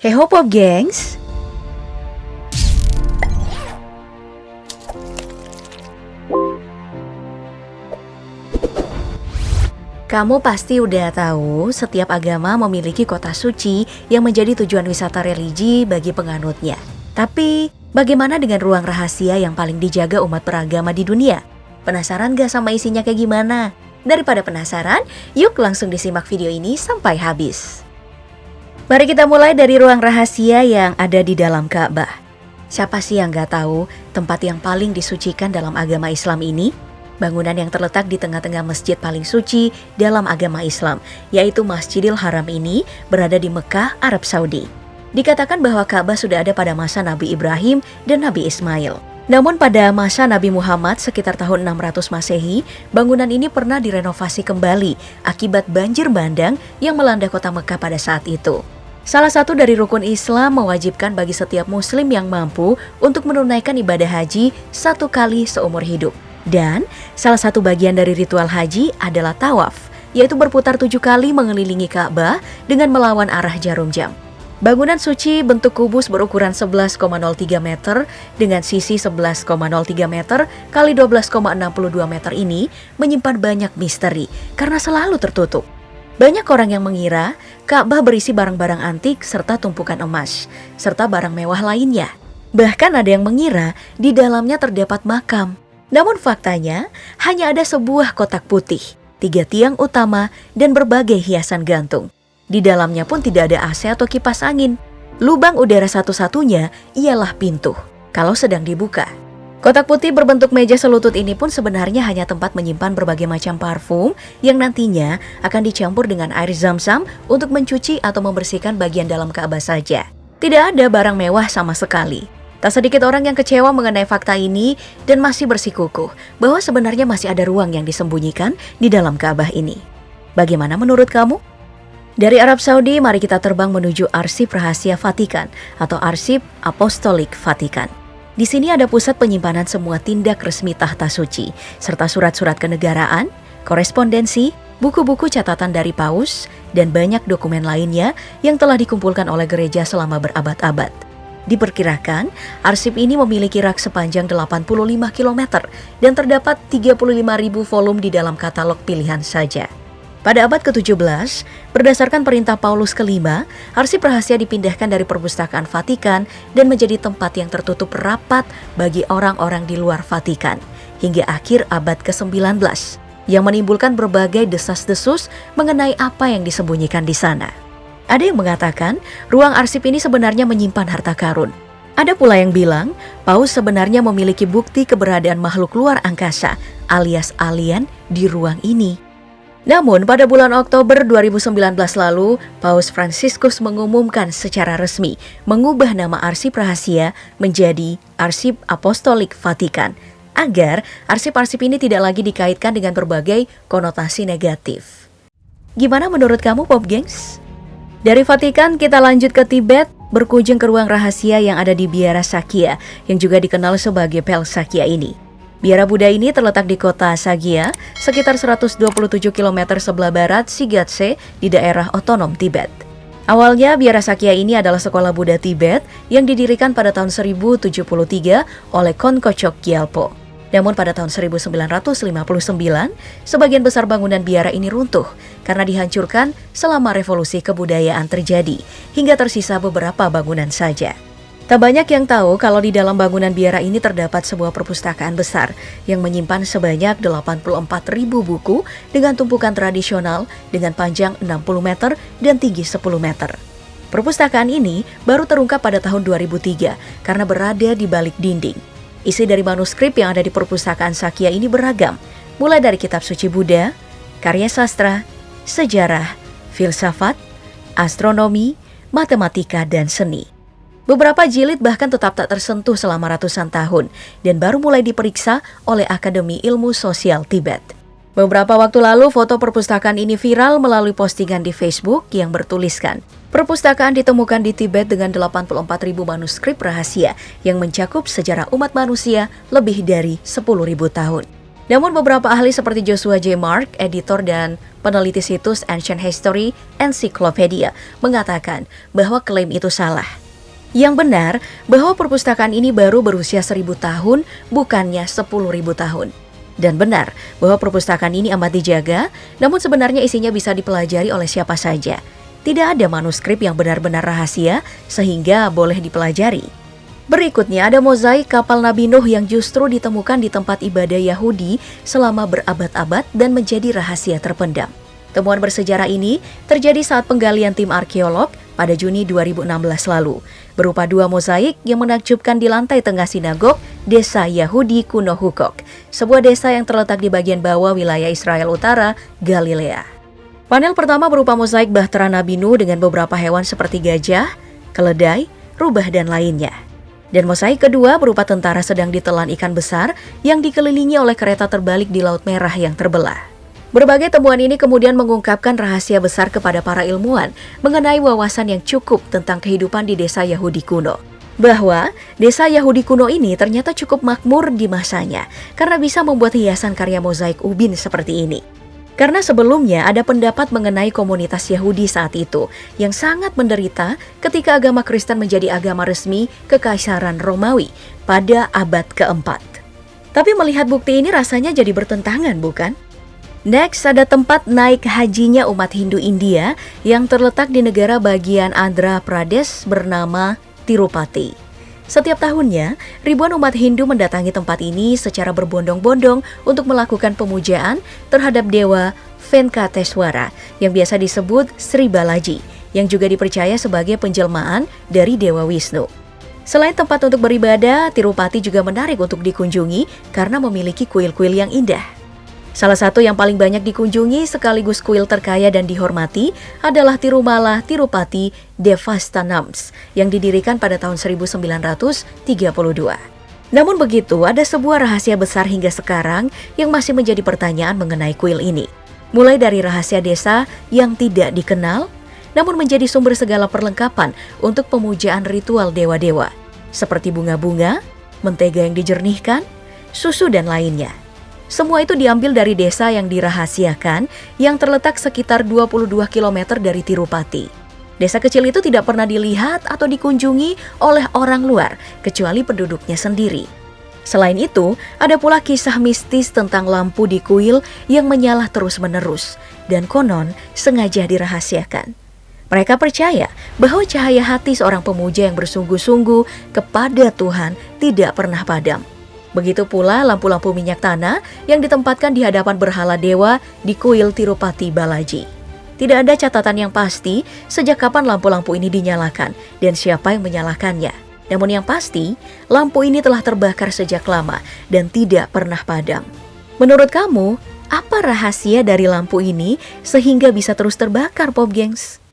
Hey Hopop gengs, kamu pasti udah tahu setiap agama memiliki kota suci yang menjadi tujuan wisata religi bagi penganutnya. Tapi bagaimana dengan ruang rahasia yang paling dijaga umat beragama di dunia? Penasaran gak sama isinya kayak gimana? Daripada penasaran, yuk langsung disimak video ini sampai habis. Mari kita mulai dari ruang rahasia yang ada di dalam Ka'bah. Siapa sih yang gak tahu tempat yang paling disucikan dalam agama Islam ini? Bangunan yang terletak di tengah-tengah masjid paling suci dalam agama Islam, yaitu Masjidil Haram ini berada di Mekah, Arab Saudi. Dikatakan bahwa Ka'bah sudah ada pada masa Nabi Ibrahim dan Nabi Ismail. Namun pada masa Nabi Muhammad sekitar tahun 600 Masehi, bangunan ini pernah direnovasi kembali akibat banjir bandang yang melanda kota Mekah pada saat itu. Salah satu dari rukun Islam mewajibkan bagi setiap muslim yang mampu untuk menunaikan ibadah haji 1 kali seumur hidup. Dan salah satu bagian dari ritual haji adalah tawaf, yaitu berputar 7 kali mengelilingi Ka'bah dengan melawan arah jarum jam. Bangunan suci bentuk kubus berukuran 11,03 meter dengan sisi 11,03 meter kali 12,62 meter ini menyimpan banyak misteri karena selalu tertutup. Banyak orang yang mengira Ka'bah berisi barang-barang antik serta tumpukan emas, serta barang mewah lainnya. Bahkan ada yang mengira di dalamnya terdapat makam. Namun faktanya hanya ada sebuah kotak putih, 3 tiang utama, dan berbagai hiasan gantung. Di dalamnya pun tidak ada AC atau kipas angin. Lubang udara satu-satunya ialah pintu kalau sedang dibuka. Kotak putih berbentuk meja selutut ini pun sebenarnya hanya tempat menyimpan berbagai macam parfum yang nantinya akan dicampur dengan air zam-zam untuk mencuci atau membersihkan bagian dalam Ka'bah saja. Tidak ada barang mewah sama sekali. Tak sedikit orang yang kecewa mengenai fakta ini dan masih bersikukuh bahwa sebenarnya masih ada ruang yang disembunyikan di dalam Ka'bah ini. Bagaimana menurut kamu? Dari Arab Saudi, mari kita terbang menuju Arsip Rahasia Vatikan atau Arsip Apostolik Vatikan. Di sini ada pusat penyimpanan semua tindak resmi tahta suci, serta surat-surat kenegaraan, korespondensi, buku-buku catatan dari paus, dan banyak dokumen lainnya yang telah dikumpulkan oleh gereja selama berabad-abad. Diperkirakan, arsip ini memiliki rak sepanjang 85 km dan terdapat 35.000 volume di dalam katalog pilihan saja. Pada abad ke-17, berdasarkan perintah Paulus kelima, arsip rahasia dipindahkan dari perpustakaan Vatikan dan menjadi tempat yang tertutup rapat bagi orang-orang di luar Vatikan hingga akhir abad ke-19, yang menimbulkan berbagai desas-desus mengenai apa yang disembunyikan di sana. Ada yang mengatakan ruang arsip ini sebenarnya menyimpan harta karun. Ada pula yang bilang Paus sebenarnya memiliki bukti keberadaan makhluk luar angkasa alias alien di ruang ini. Namun pada bulan Oktober 2019 lalu, Paus Fransiskus mengumumkan secara resmi mengubah nama arsip rahasia menjadi Arsip Apostolik Vatikan, agar arsip-arsip ini tidak lagi dikaitkan dengan berbagai konotasi negatif. Gimana menurut kamu, Pop Gengs? Dari Vatikan kita lanjut ke Tibet, berkunjung ke ruang rahasia yang ada di Biara Sakya, yang juga dikenal sebagai Pel Sakya ini. Biara Buddha ini terletak di kota Sakya, sekitar 127 km sebelah barat Shigatse di daerah otonom Tibet. Awalnya Biara Sakya ini adalah sekolah Buddha Tibet yang didirikan pada tahun 1073 oleh Konkochok Gyalpo. Namun pada tahun 1959, sebagian besar bangunan biara ini runtuh karena dihancurkan selama revolusi kebudayaan terjadi, hingga tersisa beberapa bangunan saja. Tak banyak yang tahu kalau di dalam bangunan biara ini terdapat sebuah perpustakaan besar yang menyimpan sebanyak 84.000 buku dengan tumpukan tradisional dengan panjang 60 meter dan tinggi 10 meter. Perpustakaan ini baru terungkap pada tahun 2003 karena berada di balik dinding. Isi dari manuskrip yang ada di perpustakaan Sakya ini beragam, mulai dari kitab suci Buddha, karya sastra, sejarah, filsafat, astronomi, matematika, dan seni. Beberapa jilid bahkan tetap tak tersentuh selama ratusan tahun dan baru mulai diperiksa oleh Akademi Ilmu Sosial Tibet. Beberapa waktu lalu foto perpustakaan ini viral melalui postingan di Facebook yang bertuliskan, perpustakaan ditemukan di Tibet dengan 84.000 manuskrip rahasia yang mencakup sejarah umat manusia lebih dari 10.000 tahun. Namun beberapa ahli seperti Joshua J. Mark, editor dan peneliti situs Ancient History Encyclopedia, mengatakan bahwa klaim itu salah. Yang benar, bahwa perpustakaan ini baru berusia 1000 tahun, bukannya 10.000 tahun. Dan benar, bahwa perpustakaan ini amat dijaga, namun sebenarnya isinya bisa dipelajari oleh siapa saja. Tidak ada manuskrip yang benar-benar rahasia, sehingga boleh dipelajari. Berikutnya ada mozaik kapal Nabi Nuh yang justru ditemukan di tempat ibadah Yahudi selama berabad-abad dan menjadi rahasia terpendam. Temuan bersejarah ini terjadi saat penggalian tim arkeolog pada Juni 2016 lalu, berupa 2 mozaik yang menakjubkan di lantai tengah sinagog desa Yahudi kuno Hukok, sebuah desa yang terletak di bagian bawah wilayah Israel Utara, Galilea. Panel pertama berupa mozaik bahtera Nabi Nuh dengan beberapa hewan seperti gajah, keledai, rubah, dan lainnya. Dan mozaik kedua berupa tentara sedang ditelan ikan besar yang dikelilingi oleh kereta terbalik di Laut Merah yang terbelah. Berbagai temuan ini kemudian mengungkapkan rahasia besar kepada para ilmuwan mengenai wawasan yang cukup tentang kehidupan di desa Yahudi kuno. Bahwa desa Yahudi kuno ini ternyata cukup makmur di masanya karena bisa membuat hiasan karya mozaik ubin seperti ini. Karena sebelumnya ada pendapat mengenai komunitas Yahudi saat itu yang sangat menderita ketika agama Kristen menjadi agama resmi Kekaisaran Romawi pada abad keempat. Tapi melihat bukti ini rasanya jadi bertentangan, bukan? Next, ada tempat naik hajinya umat Hindu India yang terletak di negara bagian Andhra Pradesh bernama Tirupati. Setiap tahunnya, ribuan umat Hindu mendatangi tempat ini secara berbondong-bondong untuk melakukan pemujaan terhadap dewa Venkateswara yang biasa disebut Sri Balaji, yang juga dipercaya sebagai penjelmaan dari Dewa Wisnu. Selain tempat untuk beribadah, Tirupati juga menarik untuk dikunjungi karena memiliki kuil-kuil yang indah. Salah satu yang paling banyak dikunjungi sekaligus kuil terkaya dan dihormati adalah Tirumala Tirupati Devastanams yang didirikan pada tahun 1932. Namun begitu, ada sebuah rahasia besar hingga sekarang yang masih menjadi pertanyaan mengenai kuil ini. Mulai dari rahasia desa yang tidak dikenal, namun menjadi sumber segala perlengkapan untuk pemujaan ritual dewa-dewa, seperti bunga-bunga, mentega yang dijernihkan, susu, dan lainnya. Semua itu diambil dari desa yang dirahasiakan yang terletak sekitar 22 km dari Tirupati. Desa kecil itu tidak pernah dilihat atau dikunjungi oleh orang luar, kecuali penduduknya sendiri. Selain itu, ada pula kisah mistis tentang lampu di kuil yang menyala terus-menerus, dan konon sengaja dirahasiakan. Mereka percaya bahwa cahaya hati seorang pemuja yang bersungguh-sungguh kepada Tuhan tidak pernah padam. Begitu pula lampu-lampu minyak tanah yang ditempatkan di hadapan berhala dewa di kuil Tirupati Balaji. Tidak ada catatan yang pasti sejak kapan lampu-lampu ini dinyalakan dan siapa yang menyalakannya. Namun yang pasti, lampu ini telah terbakar sejak lama dan tidak pernah padam. Menurut kamu, apa rahasia dari lampu ini sehingga bisa terus terbakar, Pop Gengs?